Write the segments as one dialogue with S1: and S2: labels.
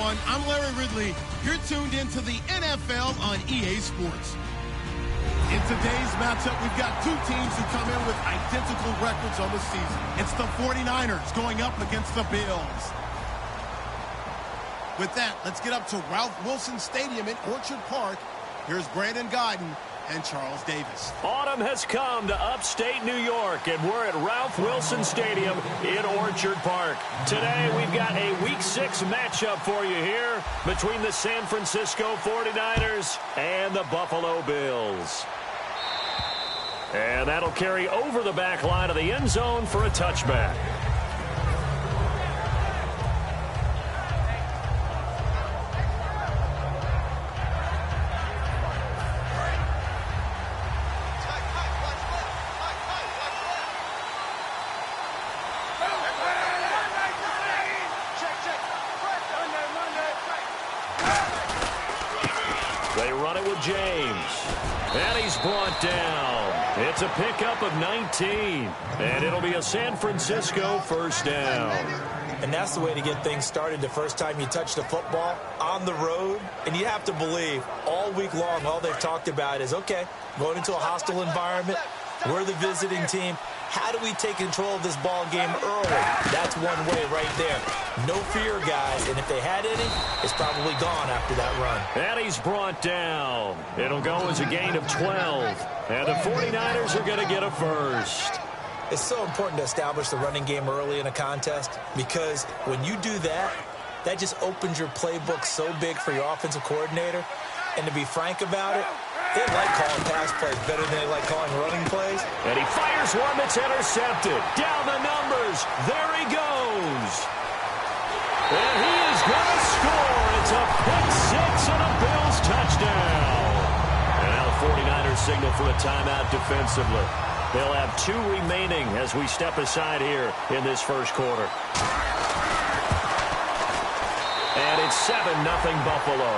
S1: everyone. I'm Larry Ridley. You're tuned into the NFL on EA Sports. In today's matchup, we've got two teams who come in with identical records on the season. It's the 49ers going up against the Bills. With that, let's get up to Ralph Wilson Stadium in Orchard Park. Here's Brandon Guyton and Charles Davis.
S2: Autumn has come to upstate New York, and we're at Ralph Wilson Stadium in Orchard Park. Today, we've got a Week 6 matchup for you here between the San Francisco 49ers and the Buffalo Bills. And that'll carry over the back line of the end zone for a touchback. They run it with James. And he's brought down. It's a pickup of 19. And it'll be a San Francisco first down.
S3: And that's the way to get things started the first time you touch the football on the road. And you have to believe all week long, all they've talked about is, okay, going into a hostile environment. We're the visiting team. How do we take control of this ball game early? That's one way right there. No fear, guys. And if they had any, it's probably gone after that run.
S2: And he's brought down. It'll go as a gain of 12. And the 49ers are going to get a first.
S3: It's so important to establish the running game early in a contest because when you do that, that just opens your playbook so big for your offensive coordinator. And to be frank about it, they like calling pass plays better than they like calling running plays.
S2: And he fires one that's intercepted. Down the numbers. There he goes. And he is going to score. It's a pick six and a Bills touchdown. And now the 49ers signal for a timeout defensively. They'll have 2 remaining as we step aside here in this first quarter. And it's 7-0 Buffalo.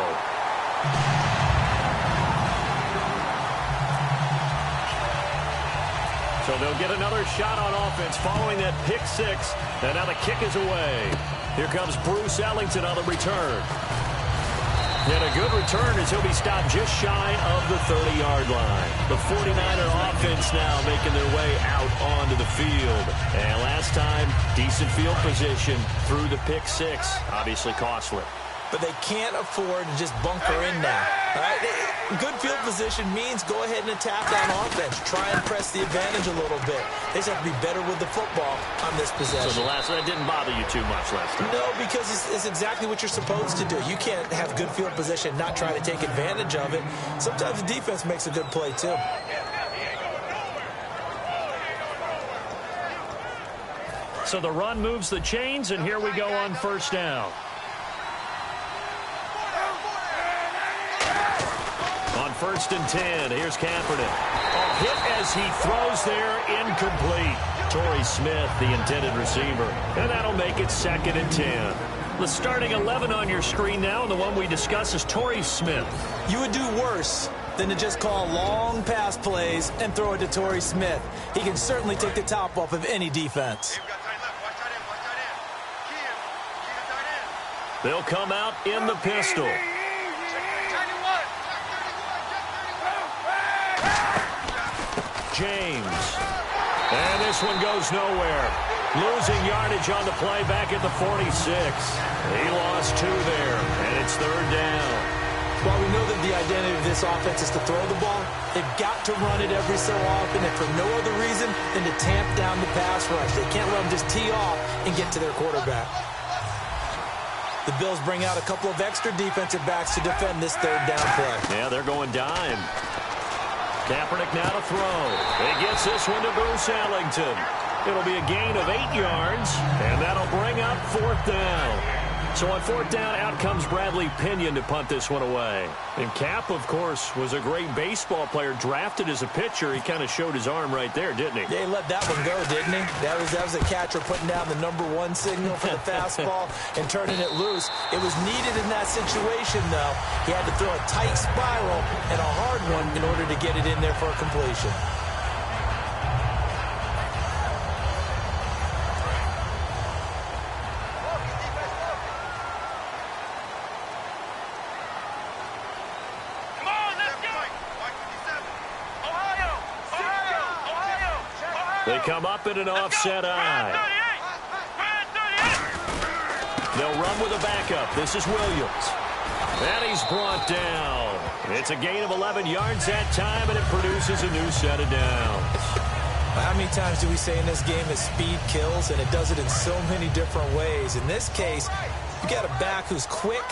S2: So they'll get another shot on offense following that pick six. And now the kick is away. Here comes Bruce Ellington on the return. And a good return as he'll be stopped just shy of the 30-yard line. The 49er offense now making their way out onto the field. And last time, decent field position through the pick six. Obviously costly.
S3: But they can't afford to just bunker in now. All right? Good field position means go ahead and attack on offense. Try and press the advantage a little bit. They just have to be better with the football on this possession.
S2: So the last one didn't bother you too much last time?
S3: No, because it's exactly what you're supposed to do. You can't have good field position, not try to take advantage of it. Sometimes the defense makes a good play, too.
S2: So the run moves the chains, and here we go on first down. On 1st and 10, here's Kaepernick. A hit as he throws there, incomplete. Torrey Smith, the intended receiver. And that'll make it 2nd and 10. The starting 11 on your screen now, and the one we discuss is Torrey Smith.
S3: You would do worse than to just call long pass plays and throw it to Torrey Smith. He can certainly take the top off of any defense.
S2: They'll come out in the pistol. James. And this one goes nowhere. Losing yardage on the play back at the 46. He lost 2 there, and it's 3rd down.
S3: While we know that the identity of this offense is to throw the ball, they've got to run it every so often, and for no other reason than to tamp down the pass rush. They can't let them just tee off and get to their quarterback. The Bills bring out a couple of extra defensive backs to defend this 3rd down play.
S2: Yeah, they're going dime. Kaepernick now to throw. He gets this one to Bruce Ellington. It'll be a gain of 8 yards, and that'll bring up 4th down. So on 4th down, out comes Bradley Pinion to punt this one away. And Cap, of course, was a great baseball player, drafted as a pitcher. He kind of showed his arm right there, didn't he?
S3: Yeah, he let that one go, didn't he? That was a catcher putting down the #1 signal for the fastball and turning it loose. It was needed in that situation, though. He had to throw a tight spiral and a hard one in order to get it in there for a completion.
S2: They come up in an offset eye. They'll run with a backup. This is Williams. And he's brought down. It's a gain of 11 yards that time, and it produces a new set of downs.
S3: How many times do we say in this game that speed kills, and it does it in so many different ways? In this case, you got a back who's quick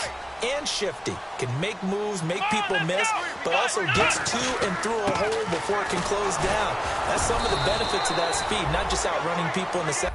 S3: and shifty, can make moves, make people miss, but also gets to and through a hole before it can close down. That's some of the benefits of that speed, not just outrunning people in the second.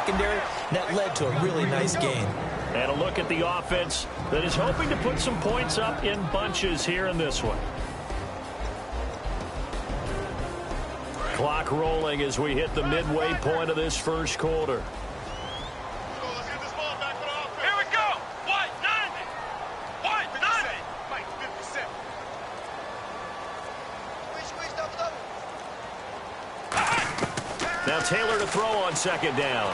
S3: Secondary, that led to a really nice game.
S2: And a look at the offense that is hoping to put some points up in bunches here in this one. Clock rolling as we hit the midway point of this first quarter. Now Taylor to throw on second down.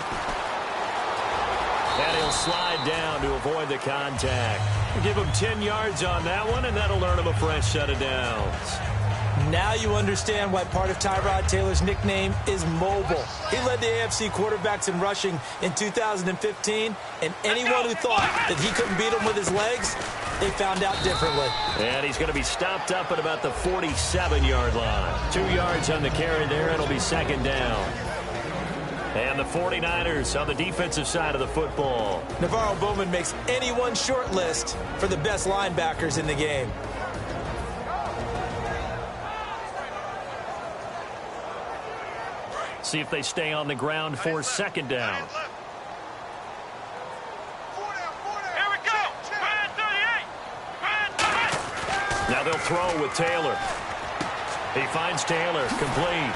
S2: And he'll slide down to avoid the contact. We'll give him 10 yards on that one, and that'll earn him a fresh set of downs.
S3: Now you understand why part of Tyrod Taylor's nickname is mobile. He led the AFC quarterbacks in rushing in 2015, and anyone who thought that he couldn't beat him with his legs, they found out differently.
S2: And he's going to be stopped up at about the 47-yard line. 2 yards on the carry there. It'll be second down. And the 49ers on the defensive side of the football.
S3: Navarro Bowman makes anyone short list for the best linebackers in the game.
S2: See if they stay on the ground for second down. Now they'll throw with Taylor. He finds Taylor, complete.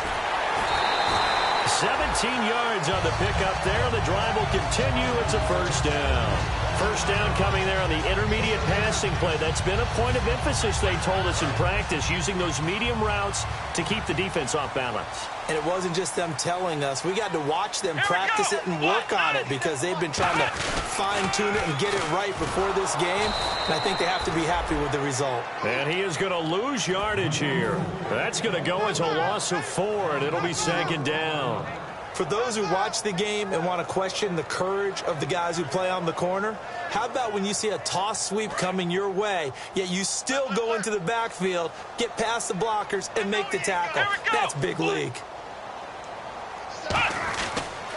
S2: 17 yards on the pickup there. The drive will continue. It's a first down. First down coming there on the intermediate passing play. That's been a point of emphasis, they told us in practice, using those medium routes to keep the defense off balance.
S3: And it wasn't just them telling us. We got to watch them practice it and work on it because they've been trying to fine-tune it and get it right before this game. And I think they have to be happy with the result.
S2: And he is going to lose yardage here. That's going to go as a loss of 4, and it'll be second down.
S3: For those who watch the game and want to question the courage of the guys who play on the corner, how about when you see a toss sweep coming your way, yet you still go into the backfield, get past the blockers, and make the tackle? That's big league.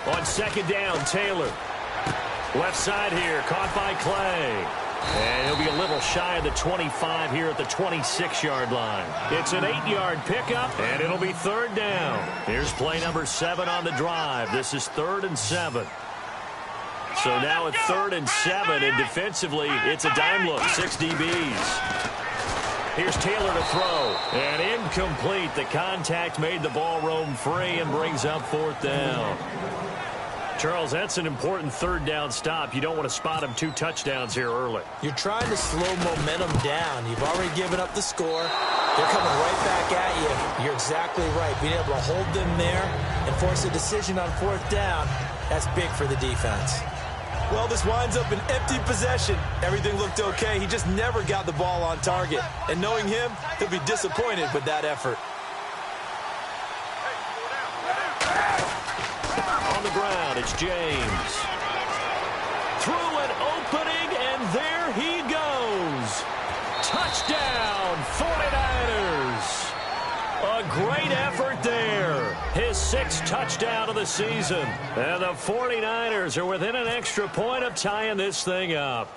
S2: On second down, Taylor. Left side here, caught by Clay. And he'll be a little shy of the 25 here at the 26-yard line. It's an 8-yard pickup, and it'll be third down. Here's play number 7 on the drive. This is 3rd and 7. So now it's 3rd and 7, and defensively, it's a dime look, 6 DBs. Here's Taylor to throw, and incomplete. The contact made the ball roam free and brings up 4th down. Charles, that's an important third down stop. You don't want to spot him 2 touchdowns here early.
S3: You're trying to slow momentum down. You've already given up the score. They're coming right back at you. You're exactly right. Being able to hold them there and force a decision on 4th down, that's big for the defense. Well, this winds up an empty possession. Everything looked okay. He just never got the ball on target. And knowing him, he'll be disappointed with that effort.
S2: On the ground, it's James. Through an opening, and there he goes. Touchdown, 49ers. A great effort there. His 6th touchdown of the season. And the 49ers are within an extra point of tying this thing up.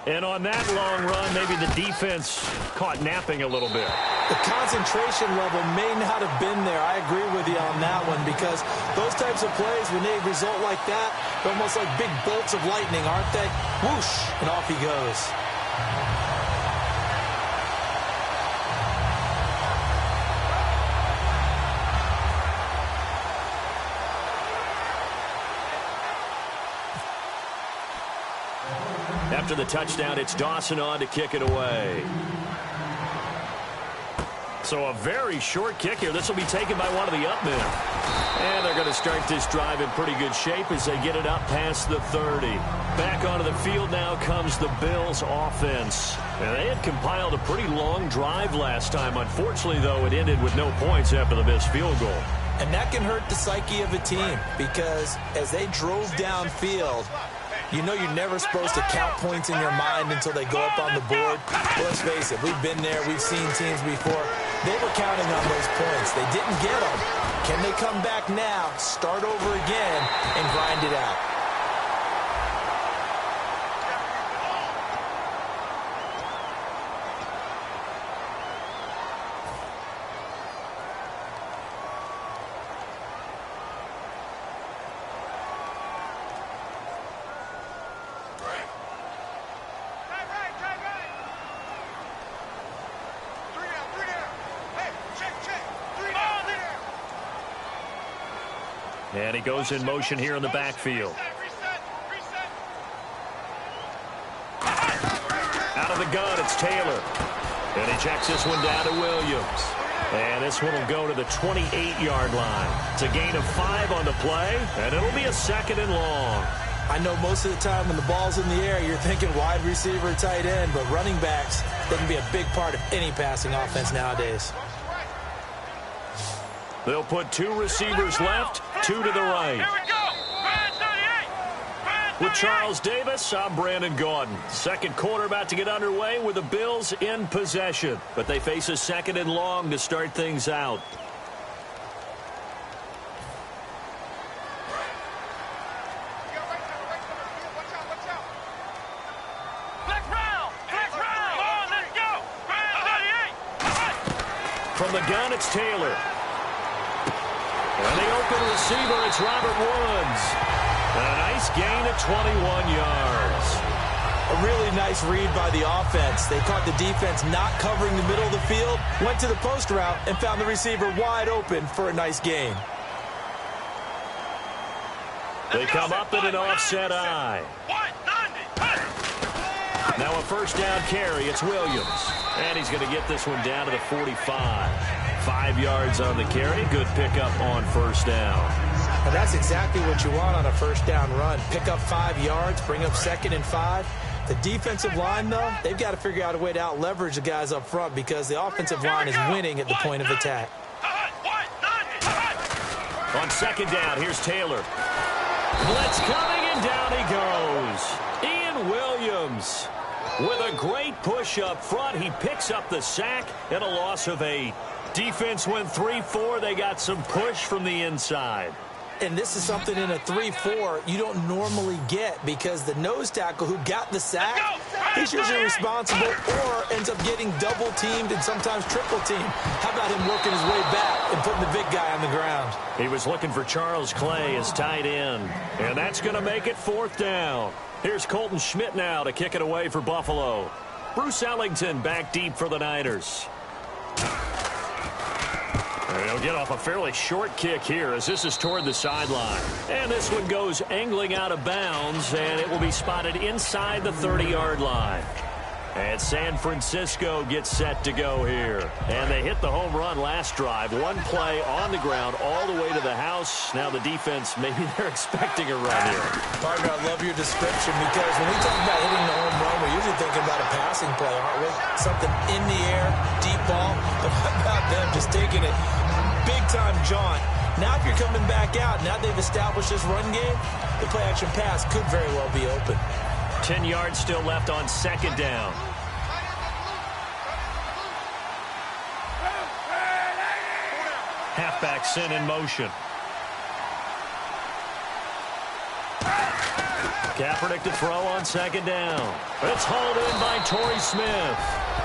S2: And on that long run, maybe the defense caught napping a little bit.
S3: The concentration level may not have been there. I agree with you on that one because those types of plays, when they result like that, they're almost like big bolts of lightning, aren't they? Whoosh, and off he goes.
S2: After the touchdown, it's Dawson on to kick it away. So a very short kick here. This will be taken by one of the up men. And they're going to start this drive in pretty good shape as they get it up past the 30. Back onto the field now comes the Bills offense. And they had compiled a pretty long drive last time. Unfortunately, though, it ended with no points after the missed field goal.
S3: And that can hurt the psyche of a team because as they drove downfield, you know you're never supposed to count points in your mind until they go up on the board. Well, let's face it, we've been there. We've seen teams before. They were counting on those points. They didn't get them. Can they come back now, start over again, and grind it out?
S2: And he goes in motion here in the backfield. Out of the gun, it's Taylor. And he checks this one down to Williams. And this one will go to the 28-yard line. It's a gain of 5 on the play, and it'll be a 2nd and long.
S3: I know most of the time when the ball's in the air, you're thinking wide receiver, tight end, but running backs, they can be a big part of any passing offense nowadays.
S2: They'll put 2 receivers left, 2 to the right. With Charles Davis, I'm Brandon Gaudin. Second quarter about to get underway with the Bills in possession. But they face a 2nd and long to start things out. From the gun, it's Taylor. And the open receiver, it's Robert Woods. And a nice gain of 21 yards.
S3: A really nice read by the offense. They caught the defense not covering the middle of the field, went to the post route, and found the receiver wide open for a nice gain.
S2: They come up in an offset eye. Now a first down carry, it's Williams. And he's going to get this one down to the 45. 5 yards on the carry. Good pickup on first down.
S3: And that's exactly what you want on a first down run. Pick up 5 yards, bring up 2nd and 5. The defensive line, though, they've got to figure out a way to out-leverage the guys up front because the offensive line is winning at the point of attack.
S2: On second down, here's Taylor. Blitz coming, and down he goes. Ian Williams with a great push up front. He picks up the sack and a loss of 8. Defense went 3-4. They got some push from the inside.
S3: And this is something in a 3-4 you don't normally get because the nose tackle who got the sack, he's usually responsible or ends up getting double-teamed and sometimes triple-teamed. How about him working his way back and putting the big guy on the ground?
S2: He was looking for Charles Clay as tight end. And that's going to make it 4th down. Here's Colton Schmidt now to kick it away for Buffalo. Bruce Ellington back deep for the Niners. They'll get off a fairly short kick here as this is toward the sideline. And this one goes angling out of bounds, and it will be spotted inside the 30-yard line. And San Francisco gets set to go here. And they hit the home run last drive. One play on the ground all the way to the house. Now the defense, maybe they're expecting a run here.
S3: Partner, I love your description because when we talk about hitting the home run, we're usually thinking about a passing play, aren't we? Something in the air, deep ball. But how about them just taking it big-time jaunt? Now if you're coming back out, now they've established this run game, the play-action pass could very well be open.
S2: 10 yards still left on second down. Halfback sent in motion. Kaepernick to throw on second down. It's hauled in by Torrey Smith.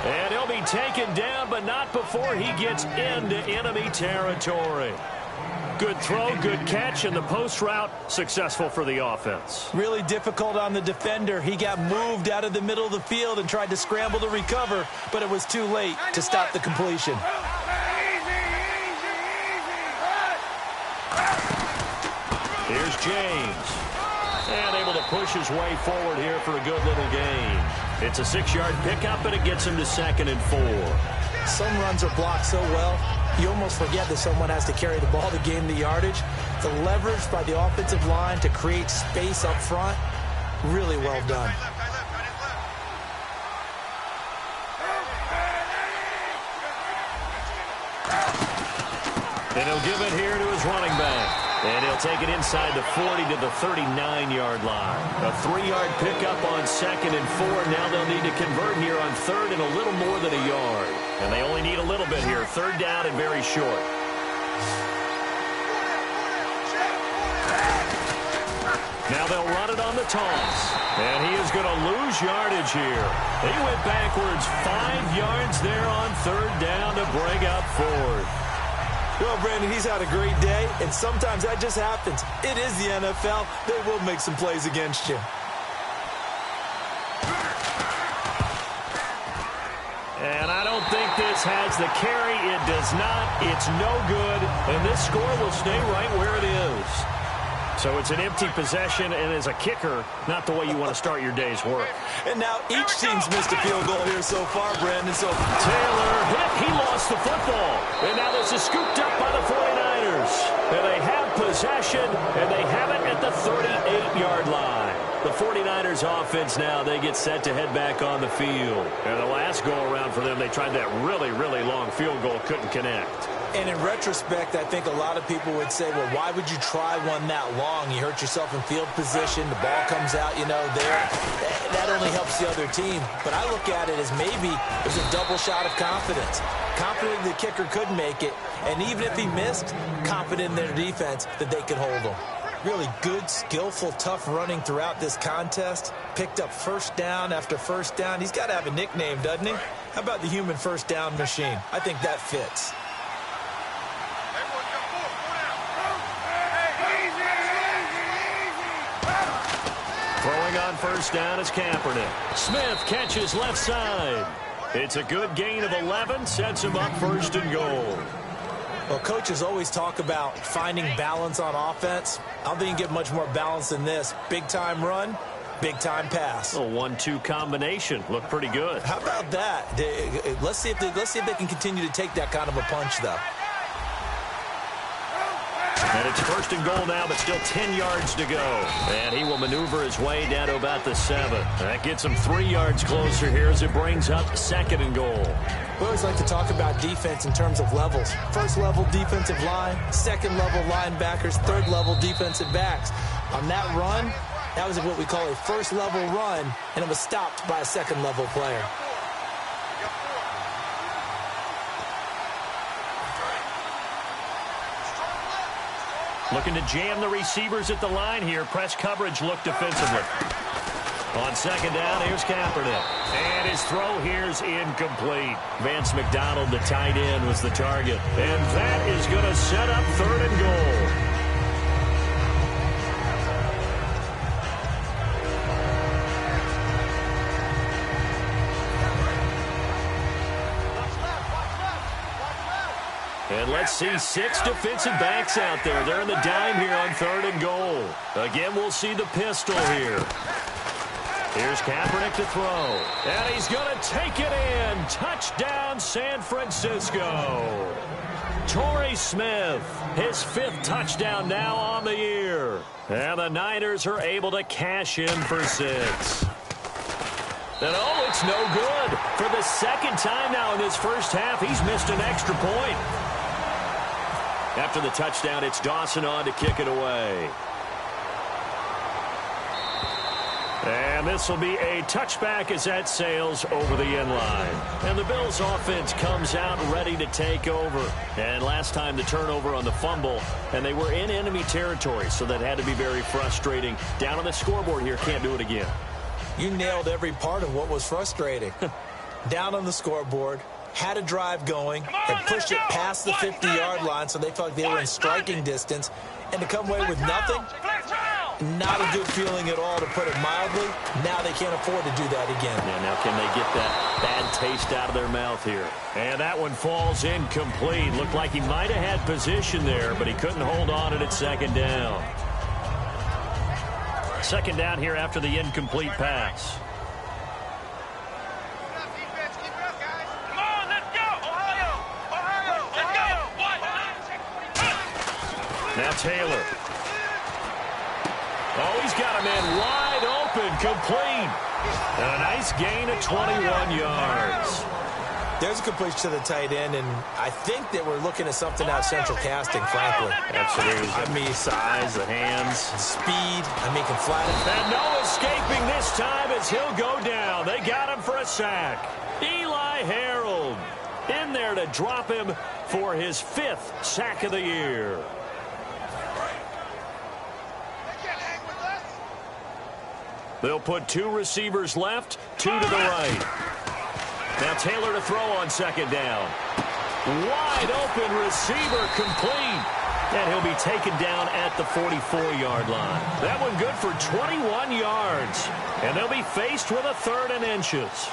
S2: And he'll be taken down, but not before he gets into enemy territory. Good throw, good catch, and the post route successful for the offense.
S3: Really difficult on the defender. He got moved out of the middle of the field and tried to scramble to recover, but it was too late to stop the completion.
S2: Here's James. And able to push his way forward here for a good little gain. It's a 6-yard pickup, and it gets him to 2nd and 4.
S3: Some runs are blocked so well, you almost forget that someone has to carry the ball to gain the yardage. The leverage by the offensive line to create space up front, really well done.
S2: And he'll give it here to his running back. And he'll take it inside the 40 to the 39-yard line. A 3-yard pickup on 2nd and 4. Now they'll need to convert here on 3rd and a little more than a yard. And they only need a little bit here. 3rd down and very short. Now they'll run it on the toss. And he is going to lose yardage here. He went backwards 5 yards there on 3rd down to bring up 4th.
S3: Well, Brandon, he's had a great day, and sometimes that just happens. It is the NFL. They will make some plays against you.
S2: And I don't think this has the carry. It does not. It's no good. And this score will stay right where it is. So it's an empty possession, and as a kicker, not the way you want to start your day's work.
S3: And now each team's missed a field goal here so far, Brandon. So
S2: Taylor hit. He lost the football. And now this is scooped up by the 49ers. And they have possession, and they have it at the 38-yard line. The 49ers offense now, they get set to head back on the field. And the last go-around for them, they tried that really, really long field goal, couldn't connect.
S3: And in retrospect, I think a lot of people would say, well, why would you try one that long? You hurt yourself in field position. The ball comes out, there. That only helps the other team. But I look at it as maybe there's a double shot of confidence. Confident the kicker could make it. And even if he missed, confident in their defense that they could hold him. Really good, skillful, tough running throughout this contest. Picked up first down after first down. He's got to have a nickname, doesn't he? How about the human first down machine? I think that fits.
S2: Throwing on first down is Kaepernick. Smith catches left side. It's a good gain of 11, sets him up 1st and goal.
S3: Well, coaches always talk about finding balance on offense. I don't think you can get much more balance than this. Big-time run, big-time pass.
S2: A 1-2 combination. Looked pretty good.
S3: How about that? Let's see if they can continue to take that kind of a punch, though.
S2: And it's 1st and goal now, but still 10 yards to go. And he will maneuver his way down to about the 7. That gets him 3 yards closer here as it brings up 2nd and goal.
S3: We always like to talk about defense in terms of levels. 1st level defensive line, 2nd level linebackers, 3rd level defensive backs. On that run, that was what we call a 1st level run, and it was stopped by a 2nd level player.
S2: Looking to jam the receivers at the line here. Press coverage look defensively. On 2nd down, here's Kaepernick. And his throw here's incomplete. Vance McDonald, the tight end, was the target. And that is going to set up 3rd and goal. And let's see 6 defensive backs out there. They're in the dime here on 3rd and goal. Again, we'll see the pistol here. Here's Kaepernick to throw. And he's going to take it in. Touchdown, San Francisco. Torrey Smith, his 5th touchdown now on the year. And the Niners are able to cash in for 6. And oh, it's no good. For the 2nd time now in this first half, he's missed an extra point. After the touchdown, it's Dawson on to kick it away. And this will be a touchback as that sails over the end line. And the Bills offense comes out ready to take over. And last time the turnover on the fumble, and they were in enemy territory, so that had to be very frustrating. Down on the scoreboard here, can't do it again.
S3: You nailed every part of what was frustrating. down on the scoreboard, had a drive going, had pushed it past the 50-yard line so they felt like they were in striking distance, and to come away with nothing, not a good feeling at all, to put it mildly. Now they can't afford to do that again.
S2: Yeah, now can they get that bad taste out of their mouth here? And that one falls incomplete. Looked like he might have had position there, but he couldn't hold on at second down. Second down here after the incomplete pass. Now Taylor. Oh, he's got a man wide open, complete. And a nice gain of 21 yards.
S3: There's a completion to the tight end, and I think that we're looking at something out of central casting, frankly.
S2: Absolutely.
S3: I mean,
S2: size, the hands.
S3: Speed. I mean, can flat it.
S2: And no escaping this time as he'll go down. They got him for a sack. Eli Harold in there to drop him for his 5th sack of the year. They'll put 2 receivers left, 2 to the right. Now Taylor to throw on second down. Wide open receiver, complete. And he'll be taken down at the 44-yard line. That one good for 21 yards. And they'll be faced with a 3rd and inches.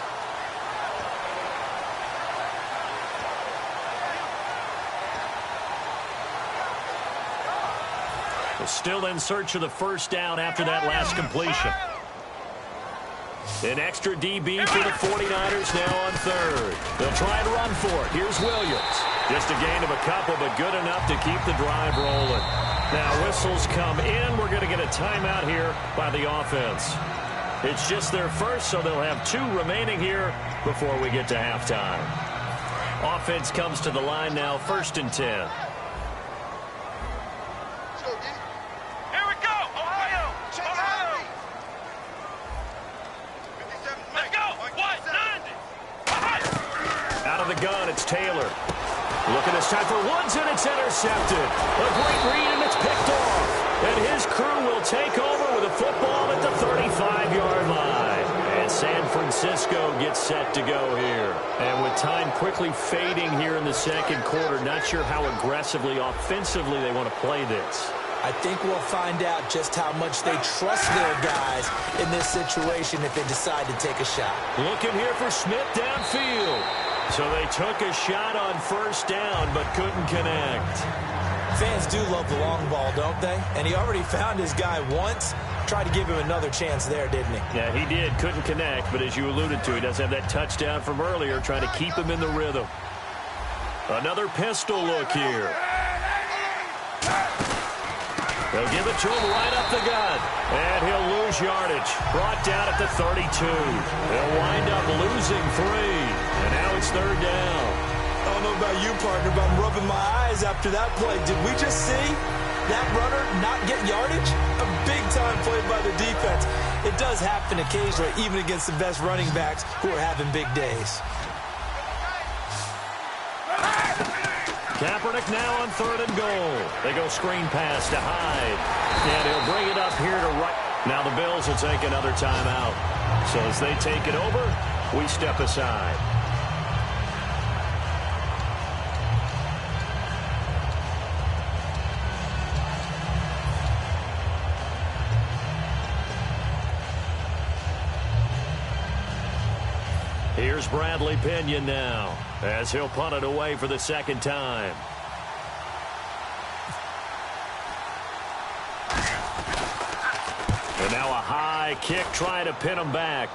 S2: They're still in search of the first down after that last completion. An extra DB for the 49ers now on 3rd. They'll try and run for it. Here's Williams. Just a gain of a couple, but good enough to keep the drive rolling. Now whistles come in. We're going to get a timeout here by the offense. It's just their first, so they'll have 2 remaining here before we get to halftime. Offense comes to the line now, 1st and 10. Gun, it's Taylor. Looking this time for Woods, and it's intercepted. A great read, and it's picked off. And his crew will take over with a football at the 35-yard line. And San Francisco gets set to go here. And with time quickly fading here in the second quarter, not sure how aggressively, offensively they want to play this.
S3: I think we'll find out just how much they trust their guys in this situation if they decide to take a shot.
S2: Looking here for Smith downfield. So they took a shot on first down, but couldn't connect.
S3: Fans do love the long ball, don't they? And he already found his guy once. Tried to give him another chance there, didn't he?
S2: Yeah, he did. Couldn't connect, but as you alluded to, he does have that touchdown from earlier, trying to keep him in the rhythm. Another pistol look here. They'll give it to him right up the gut. And he'll lose yardage. Brought down at the 32. They'll wind up losing 3. And now it's 3rd down.
S3: I don't know about you, partner, but I'm rubbing my eyes after that play. Did we just see that runner not get yardage? A big-time play by the defense. It does happen occasionally, even against the best running backs who are having big days.
S2: Kaepernick now on 3rd and goal. They go screen pass to Hyde. And he'll bring it up here to right. Now the Bills will take another timeout. So as they take it over, we step aside. Here's Bradley Pinion now, as he'll punt it away for the 2nd time. And now a high kick trying to pin him back.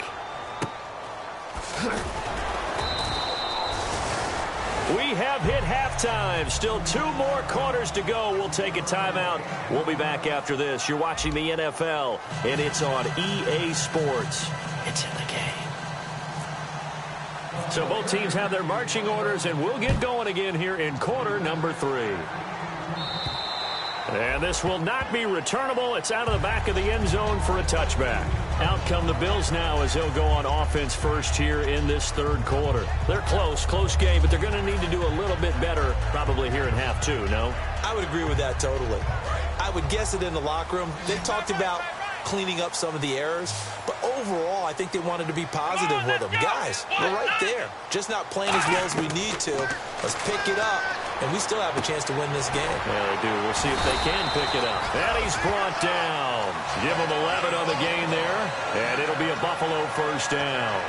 S2: We have hit halftime. Still 2 more quarters to go. We'll take a timeout. We'll be back after this. You're watching the NFL, and it's on EA Sports. It's in the game. So both teams have their marching orders, and we'll get going again here in quarter number 3. And this will not be returnable. It's out of the back of the end zone for a touchback. Out come the Bills now as they'll go on offense first here in this 3rd quarter. They're close game, but they're going to need to do a little bit better probably here in half 2, no?
S3: I would agree with that totally. I would guess it in the locker room. They talked about cleaning up some of the errors. But overall, I think they wanted to be positive with them. Guys, we're right there. Just not playing as well as we need to. Let's pick it up, and we still have a chance to win this game.
S2: Yeah, they do. We'll see if they can pick it up. And he's brought down. Give him 11 on the game there, and it'll be a Buffalo first down.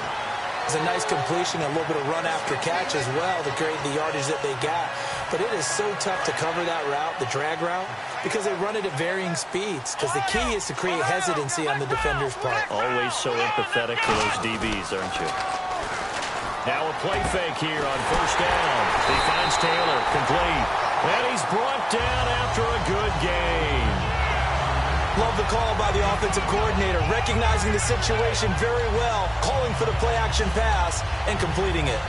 S3: It's a nice completion, a little bit of run after catch as well to create the yardage that they got. But it is so tough to cover that route, the drag route, because they run it at varying speeds. Because the key is to create hesitancy on the defender's part.
S2: Always so empathetic to those DBs, aren't you? Now a play fake here on first down. He finds Taylor, complete. And he's brought down after a good gain.
S3: Love the call by the offensive coordinator, recognizing the situation very well, calling for the play-action pass, and completing it.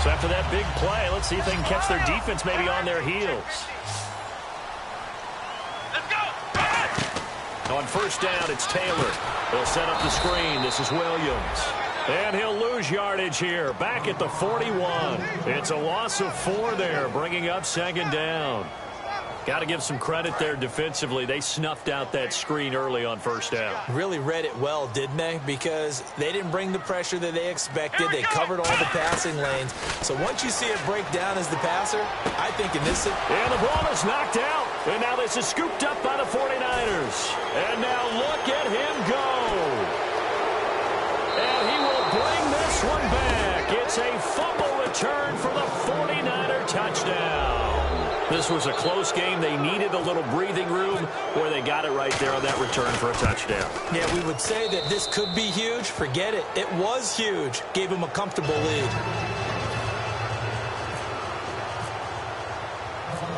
S2: So after that big play, let's see if they can catch their defense maybe on their heels.
S4: Let's go!
S2: On first down, it's Taylor. They'll set up the screen. This is Williams. And he'll lose yardage here, back at the 41. It's a loss of 4 there, bringing up second down. Got to give some credit there defensively. They snuffed out that screen early on first down.
S3: Really read it well, didn't they? Because they didn't bring the pressure that they expected. They covered all the passing lanes. So once you see it break down as the passer, I think in this...
S2: And the ball is knocked out. And now this is scooped up by the 49ers. And now look at him go. And he will bring this one back. It's a fumble return for the 49er touchdown. This was a close game. They needed a little breathing room, where they got it right there on that return for a touchdown.
S3: Yeah, we would say that this could be huge. Forget it. It was huge. Gave him a comfortable lead.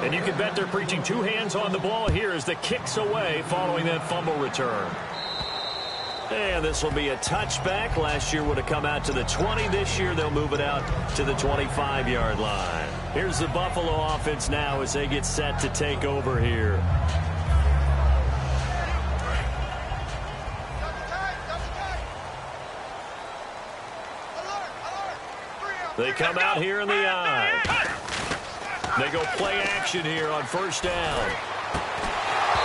S2: And you can bet they're preaching 2 hands on the ball here as the kick's away following that fumble return. And this will be a touchback. Last year would have come out to the 20. This year they'll move it out to the 25-yard line. Here's the Buffalo offense now as they get set to take over here. They come out here in the eye. They go play action here on first down.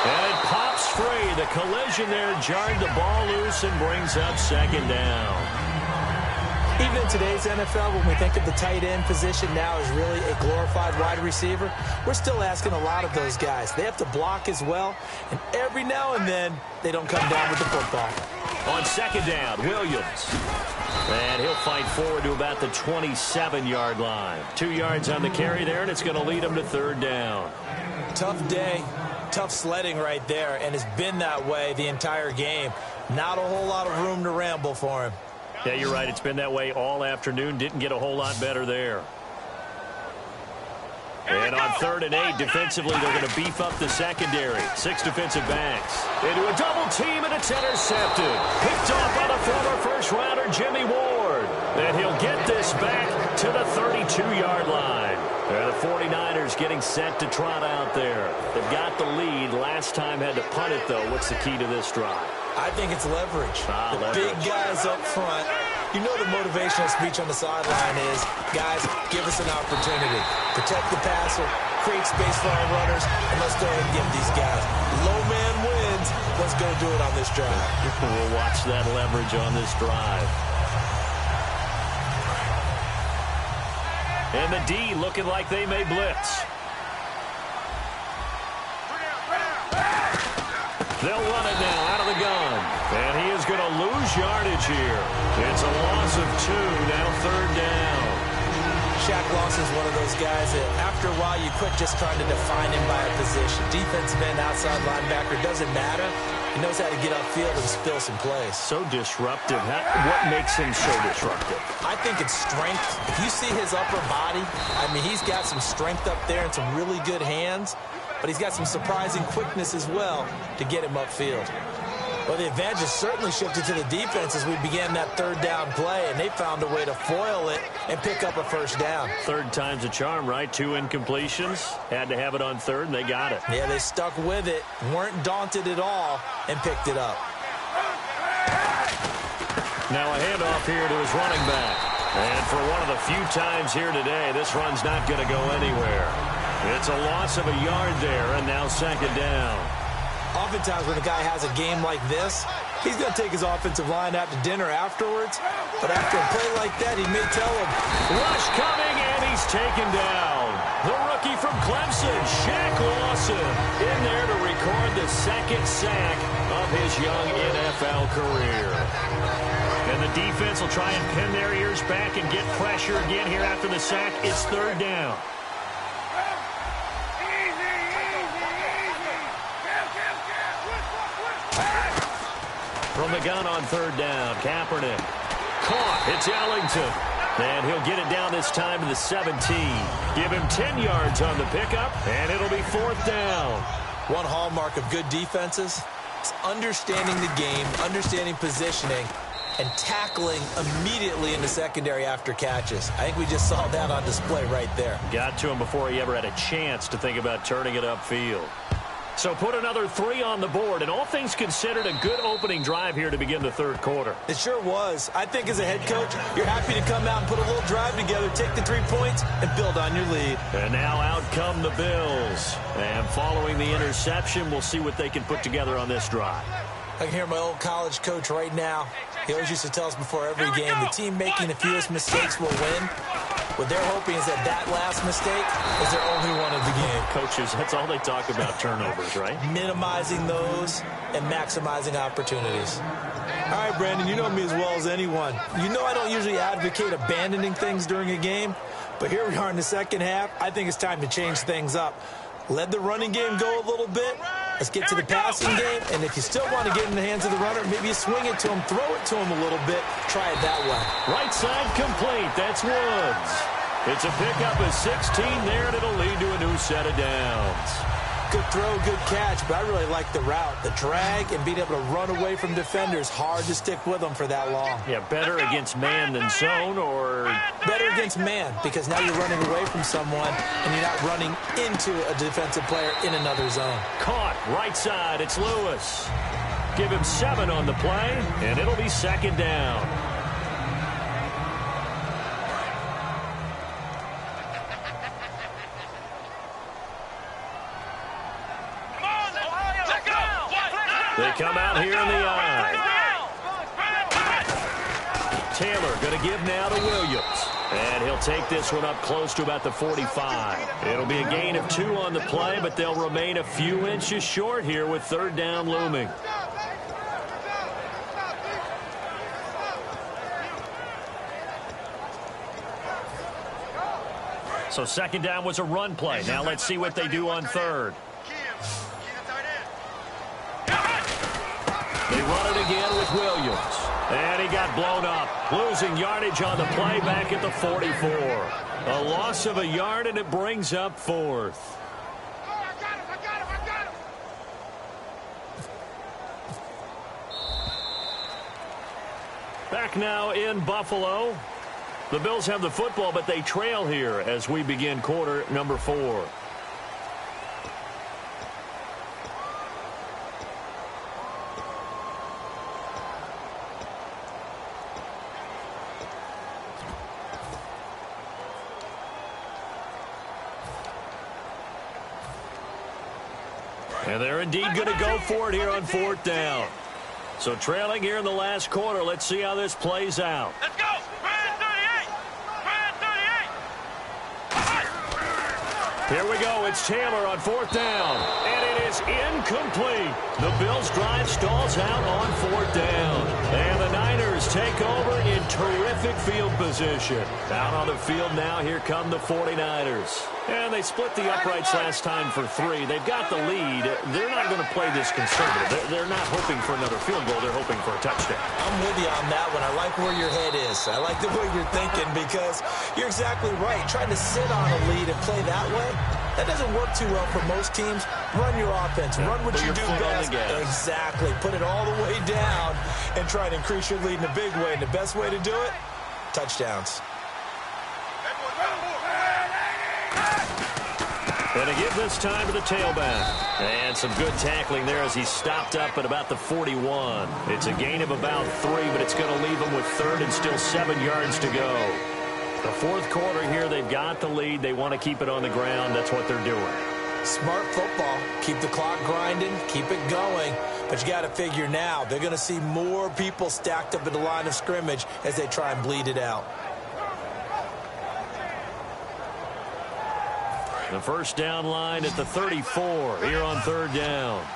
S2: And it pops free. The collision there jarred the ball loose and brings up second down.
S3: Even in today's NFL, when we think of the tight end position now as really a glorified wide receiver, we're still asking a lot of those guys. They have to block as well, and every now and then, they don't come down with the football.
S2: On second down, Williams. And he'll fight forward to about the 27-yard line. 2 yards on the carry there, and it's going to lead him to third down.
S3: Tough day. Tough sledding right there, and it's been that way the entire game. Not a whole lot of room to ramble for him.
S2: Yeah, you're right. It's been that way all afternoon. Didn't get a whole lot better there. And on 3rd and 8, defensively, they're going to beef up the secondary. 6 defensive backs. Into a double team, and it's intercepted. Picked off by the former first-rounder, Jimmy Ward. And he'll get this back to the 32-yard line. And the 49ers getting set to trot out there. They've got the lead. Last time had to punt it, though. What's the key to this drive?
S3: I think it's leverage. The big guys up front. You know the motivational speech on the sideline is, guys, give us an opportunity. Protect the passer, create space for our runners, and let's go ahead and give these guys. Low man wins. Let's go do it on this drive.
S2: We'll watch that leverage on this drive. And the D looking like they may blitz. They'll run it now out of the gun. And he is going to lose yardage here. It's a loss of 2, now third down.
S3: Shaq Lawson is one of those guys that after a while you quit just trying to define him by a position. Defensive end, outside linebacker, doesn't matter. He knows how to get upfield and spill some plays.
S2: So disruptive. What makes him so disruptive?
S3: I think it's strength. If you see his upper body, I mean, he's got some strength up there and some really good hands. But he's got some surprising quickness as well to get him upfield. Well, the advantage has certainly shifted to the defense as we began that third down play, and they found a way to foil it and pick up a first down.
S2: Third time's a charm, right? 2 incompletions. Had to have it on third, and they got it.
S3: Yeah, they stuck with it, weren't daunted at all, and picked it up.
S2: Now a handoff here to his running back. And for one of the few times here today, this run's not going to go anywhere. It's a loss of a yard there, and now second down.
S3: Oftentimes when a guy has a game like this, he's going to take his offensive line out to dinner afterwards. But after a play like that, he may tell him.
S2: Rush coming, and he's taken down. The rookie from Clemson, Shaq Lawson, in there to record the second sack of his young NFL career. And the defense will try and pin their ears back and get pressure again here after the sack. It's third down. From the gun on third down, Kaepernick. Caught. It's Ellington. And he'll get it down this time to the 17. Give him 10 yards on the pickup, and it'll be fourth down.
S3: One hallmark of good defenses is understanding the game, understanding positioning, and tackling immediately in the secondary after catches. I think we just saw that on display right there.
S2: Got to him before he ever had a chance to think about turning it upfield. So put another 3 on the board, and all things considered, a good opening drive here to begin the third quarter.
S3: It sure was. I think as a head coach, you're happy to come out and put a little drive together, take the 3 points, and build on your lead.
S2: And now out come the Bills. And following the interception, we'll see what they can put together on this drive.
S3: I can hear my old college coach right now. He always used to tell us before every game, the team making the fewest mistakes will win. What they're hoping is that that last mistake is their only one of the game.
S2: Coaches, that's all they talk about, turnovers, right?
S3: Minimizing those and maximizing opportunities. All right, Brandon, you know me as well as anyone. You know I don't usually advocate abandoning things during a game, but here we are in the second half. I think it's time to change things up. Let the running game go a little bit. Let's get to the passing game, and if you still want to get in the hands of the runner, maybe you swing it to him, throw it to him a little bit, try it that way.
S2: Right side complete, that's Woods. It's a pickup of 16 there, and it'll lead to a new set of downs.
S3: Good throw, good catch, but I really like the route. The drag and being able to run away from defenders, hard to stick with them for that long.
S2: Yeah, better against man than zone, or?
S3: Better against man, because now you're running away from someone, and you're not running into a defensive player in another zone.
S2: Caught, right side, it's Lewis. Give him 7 on the play, and it'll be second down. They come out here in the eye. Taylor going to give now to Williams. And he'll take this one up close to about the 45. It'll be a gain of 2 on the play, but they'll remain a few inches short here with third down looming. So second down was a run play. Now let's see what they do on third. They run it again with Williams. And he got blown up. Losing yardage on the play back at the 44. A loss of a yard, and it brings up fourth. Back now in Buffalo. The Bills have the football, but they trail here as we begin quarter number 4. And they're indeed going to go for it here on fourth down. So trailing here in the last quarter. Let's see how this plays out.
S4: Let's go! Brand 38! Brand 38!
S2: Here we go. It's Taylor on fourth down. And it is incomplete. The Bills' drive stalls out on fourth down. And the Niners take over in terrific field position. Out on the field now, here come the 49ers. And they split the uprights last time for 3. They've got the lead. They're not going to play this conservative. They're not hoping for another field goal. They're hoping for a touchdown.
S3: I'm with you on that one. I like where your head is. I like the way you're thinking because you're exactly right. Trying to sit on a lead and play that way, that doesn't work too well for most teams. Run your offense. Run what you do best. Exactly. Put it all the way down and try to increase your lead in a big way. And the best way to do it, touchdowns.
S2: And to give this time to the tailback. And some good tackling there as he stopped up at about the 41. It's a gain of about 3, but it's going to leave him with third and still 7 yards to go. The fourth quarter here, they've got the lead. They want to keep it on the ground. That's what they're doing.
S3: Smart football. Keep the clock grinding, keep it going. But you got to figure now, they're going to see more people stacked up at the line of scrimmage as they try and bleed it out.
S2: The first down line at the 34 here on third down.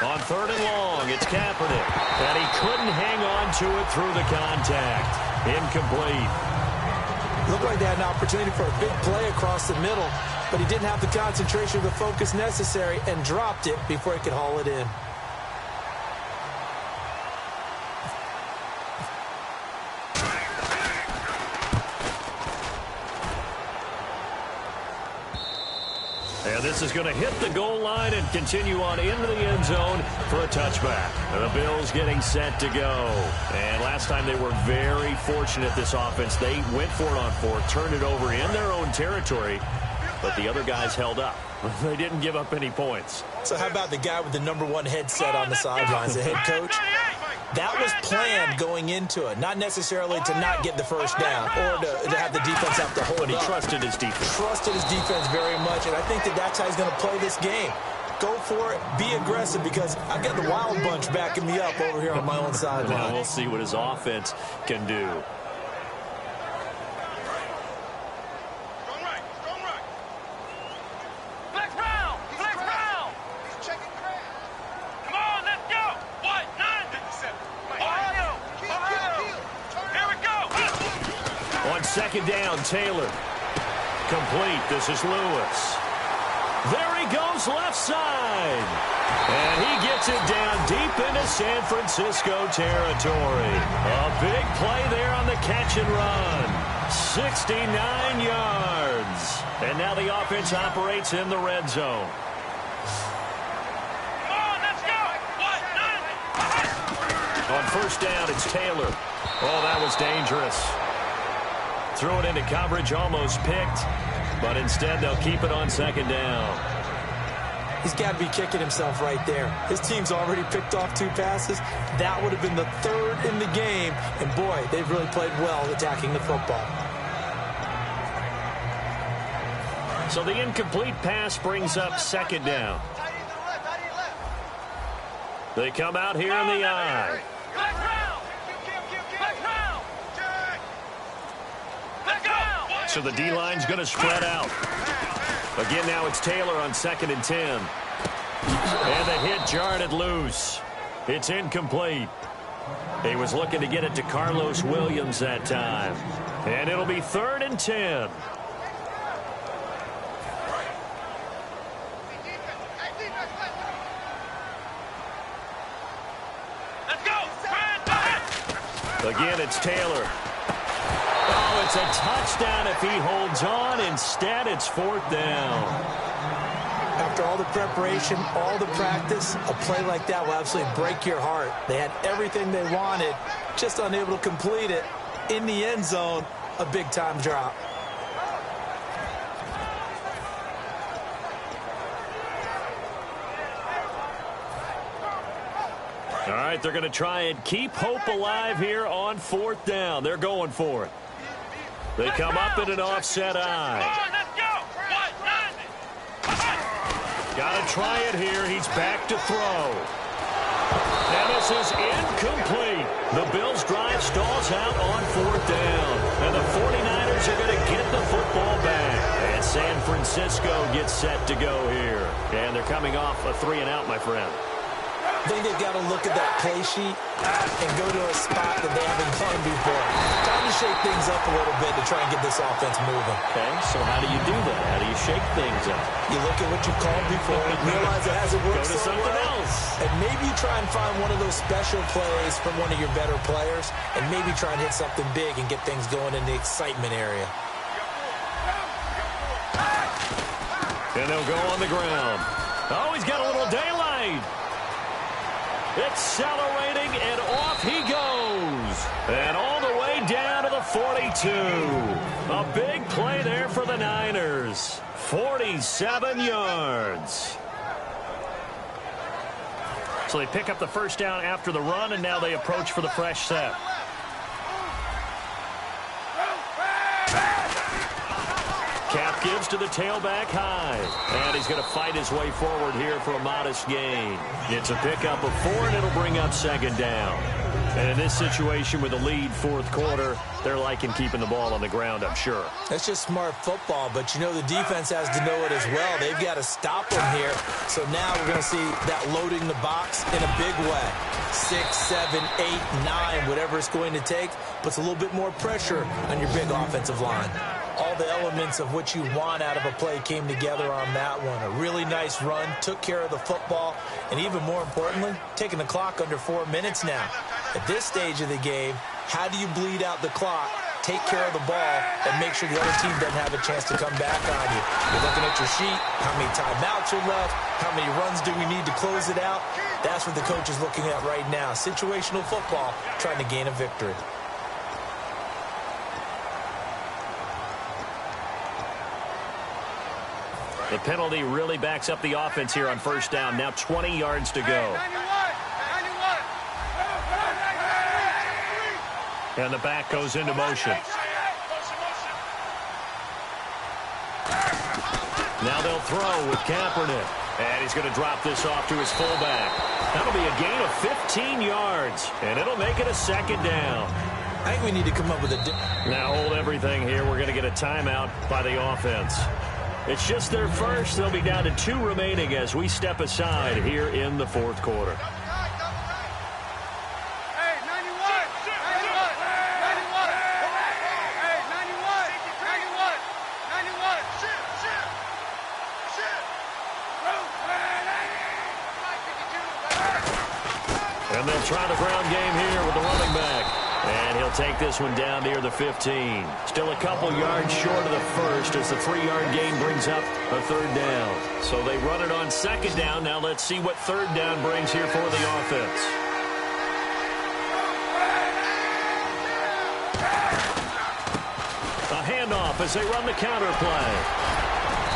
S2: On third and long, it's Kaepernick. And he couldn't hang on to it through the contact. Incomplete.
S3: Looked like they had an opportunity for a big play across the middle, but he didn't have the concentration or the focus necessary and dropped it before he could haul it in.
S2: And this is going to hit the goal line and continue on into the end zone for a touchback. And the Bills getting set to go. And last time they were very fortunate, this offense. They went for it on fourth, turned it over in their own territory, but the other guys held up. They didn't give up any points.
S3: So how about the guy with the #1 headset on the sidelines, the head coach? That was planned going into it, not necessarily to not get the first down or to have the defense have to hold
S2: But he
S3: up.
S2: trusted his defense.
S3: Trusted his defense very much, and I think that's how he's going to play this game. Go for it, be aggressive, because I've got the wild bunch backing me up over here on my own sideline.
S2: Now we'll see what his offense can do. Second down, Taylor. Complete. This is Lewis. There he goes left side. And he gets it down deep into San Francisco territory. A big play there on the catch and run. 69 yards. And now the offense operates in the red zone. On first down, it's Taylor. Oh, that was dangerous. Threw it into coverage, almost picked, but instead they'll keep it on second down.
S3: He's got to be kicking himself right there. His team's already picked off 2 passes. That would have been the 3rd in the game, and boy, they've really played well attacking the football.
S2: So the incomplete pass brings up second down. They come out here in the eye. So the D-line's going to spread out. Again, now it's Taylor on 2nd and 10. And the hit jarred it loose. It's incomplete. He was looking to get it to Carlos Williams that time. And it'll be 3rd and 10. Again, it's Taylor. Oh, it's a touchdown if he holds on. Instead, it's 4th down.
S3: After all the preparation, all the practice, a play like that will absolutely break your heart. They had everything they wanted, just unable to complete it. In the end zone, a big-time drop.
S2: All right, they're going to try and keep hope alive here on 4th down. They're going for it. They come up in an offset eye. Got to try it here. He's back to throw. And this is incomplete. The Bills' drive stalls out on 4th down. And the 49ers are going to get the football back. And San Francisco gets set to go here. And they're coming off a 3-and-out, my friend.
S3: I think they've got to look at that play sheet and go to a spot that they haven't done before. Time to shake things up a little bit to try and get this offense moving.
S2: Okay, so how do you do that? How do you shake things up?
S3: You look at what you called before, realize it hasn't worked
S2: Go to something else.
S3: And maybe you try and find one of those special plays from one of your better players, and maybe try and hit something big and get things going in the excitement area.
S2: And they'll go on the ground. Oh, he's got a little daylight. Accelerating, and off he goes. And all the way down to the 42. A big play there for the Niners. 47 yards. So they pick up the first down after the run, and now they approach for the fresh set. Cap gives to the tailback high. And he's going to fight his way forward here for a modest gain. It's a pickup of 4, and it'll bring up second down. And in this situation with the lead fourth quarter, they're liking keeping the ball on the ground, I'm sure.
S3: That's just smart football, but you know the defense has to know it as well. They've got to stop them here. So now we're going to see that loading the box in a big way. 6, 7, 8, 9, whatever it's going to take, puts a little bit more pressure on your big offensive line. All the elements of what you want out of a play came together on that one. A really nice run, took care of the football, and even more importantly, taking the clock under 4 minutes now. At this stage of the game, how do you bleed out the clock, take care of the ball, and make sure the other team doesn't have a chance to come back on you? You're looking at your sheet, how many timeouts are left, how many runs do we need to close it out? That's what the coach is looking at right now. Situational football, trying to gain a victory.
S2: The penalty really backs up the offense here on first down. Now 20 yards to go. And the back goes into motion. Now they'll throw with Kaepernick. And he's going to drop this off to his fullback. That'll be a gain of 15 yards. And it'll make it a second down.
S3: I think we need to come up with a...
S2: Now hold everything here. We're going to get a timeout by the offense. It's just their first. They'll be down to 2 remaining as we step aside here in the fourth quarter. And they'll try the ground game here with the running back. And he'll take this one down near the 15. Still a couple yards short of the first as the 3-yard gain brings up a third down. So they run it on second down. Now let's see what third down brings here for the offense. A handoff as they run the counter play.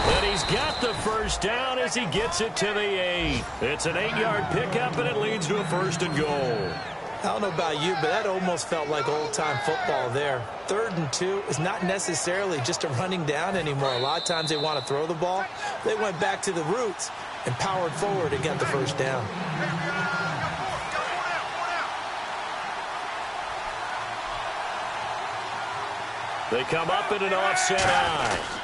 S2: And he's got the first down as he gets it to the 8. It's an 8-yard pickup, and it leads to a 1st and goal.
S3: I don't know about you, but that almost felt like old-time football there. 3rd and 2 is not necessarily just a running down anymore. A lot of times they want to throw the ball. They went back to the roots and powered forward and got the first down.
S2: They come up in an offset eye.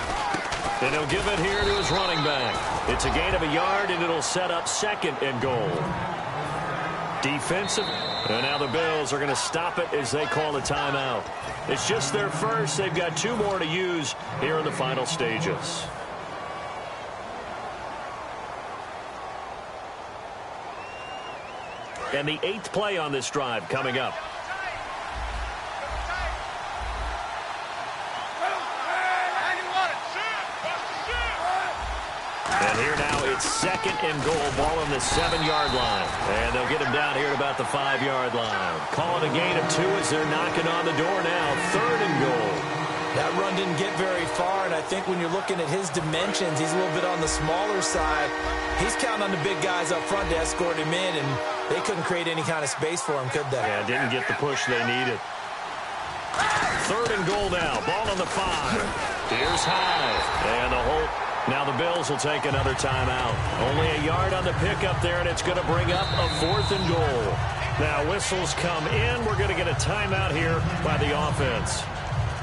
S2: And he'll give it here to his running back. It's a gain of a yard, and it'll set up 2nd and goal. Defensive. And now the Bills are going to stop it as they call a timeout. It's just their first. They've got 2 more to use here in the final stages. And the 8th play on this drive coming up. And here now it's 2nd and goal, ball on the 7-yard line. And they'll get him down here at about the 5-yard line. Call it a gain of 2 as they're knocking on the door now. 3rd and goal.
S3: That run didn't get very far, and I think when you're looking at his dimensions, he's a little bit on the smaller side. He's counting on the big guys up front to escort him in, and they couldn't create any kind of space for him, could they?
S2: Yeah, didn't get the push they needed. 3rd and goal now. Ball on the 5. Here's high. And the whole... Now the Bills will take another timeout. Only a yard on the pickup there, and it's going to bring up a 4th and goal. Now whistles come in. We're going to get a timeout here by the offense.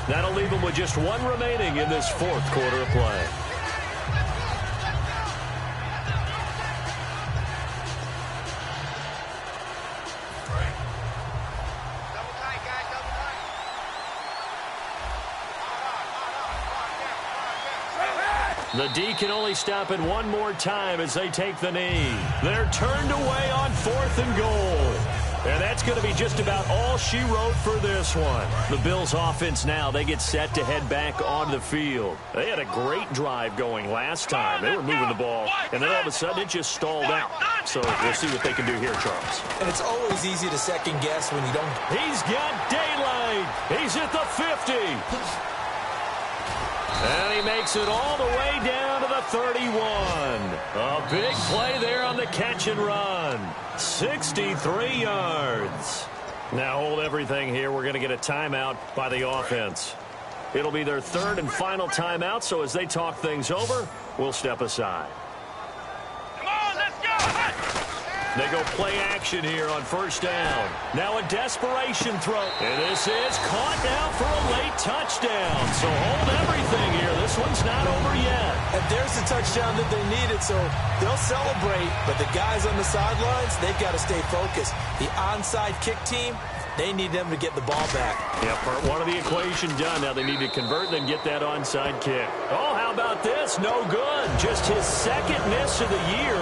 S2: That'll leave them with just 1 remaining in this 4th quarter of play. The D can only stop it 1 more time as they take the knee. They're turned away on 4th and goal. And that's going to be just about all she wrote for this one. The Bills offense now, they get set to head back on the field. They had a great drive going last time. They were moving the ball, and then all of a sudden it just stalled out. So we'll see what they can do here, Charles.
S3: And it's always easy to second guess when you don't.
S2: He's got daylight. He's at the 50. And he makes it all the way down to the 31. A big play there on the catch and run. 63 yards. Now hold everything here. We're going to get a timeout by the offense. It'll be their third and final timeout, so as they talk things over, we'll step aside.
S4: Come on, let's go!
S2: They go play action here on first down. Now a desperation throw. And this is caught now for a late touchdown. So hold everything here. This one's not over yet.
S3: And there's the touchdown that they needed, so they'll celebrate. But the guys on the sidelines, they've got to stay focused. The onside kick team, they need them to get the ball back.
S2: Yeah, part one of the equation done. Now they need to convert and get that onside kick. Oh, how about this? No good. Just his second miss of the year.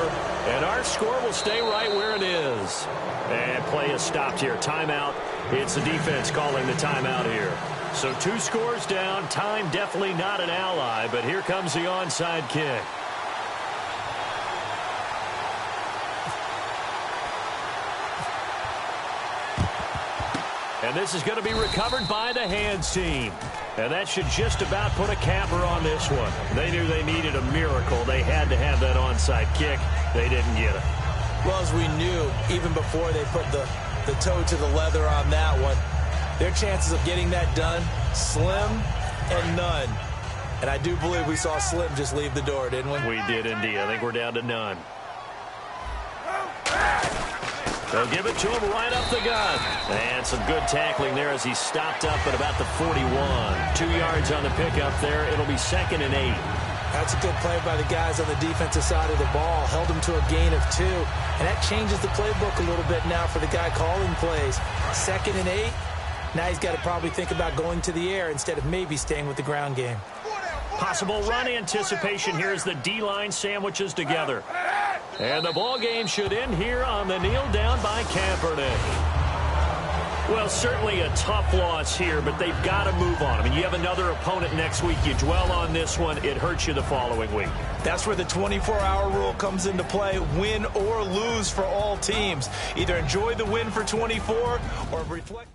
S2: And our score will stay right where it is. And play is stopped here. Timeout. It's the defense calling the timeout here. So 2 scores down. Time definitely not an ally. But here comes the onside kick. And this is going to be recovered by the hands team. And that should just about put a capper on this one. They knew they needed a miracle. They had to have that onside kick. They didn't get it.
S3: Well, as we knew, even before they put the toe to the leather on that one, their chances of getting that done, slim and none. And I do believe we saw Slim just leave the door, didn't we?
S2: We did indeed. I think we're down to none. They'll give it to him right up the gut. And some good tackling there as he stopped up at about the 41. 2 yards on the pickup there. It'll be 2nd and 8.
S3: That's a good play by the guys on the defensive side of the ball. Held him to a gain of 2. And that changes the playbook a little bit now for the guy calling plays. 2nd and 8. Now he's got to probably think about going to the air instead of maybe staying with the ground game.
S2: Possible run anticipation here as the D-line sandwiches together. And the ball game should end here on the kneel down by Kaepernick. Well, certainly a tough loss here, but they've got to move on. I mean, you have another opponent next week. You dwell on this one, it hurts you the following week.
S3: That's where the 24-hour rule comes into play, win or lose for all teams. Either enjoy the win for 24 or reflect.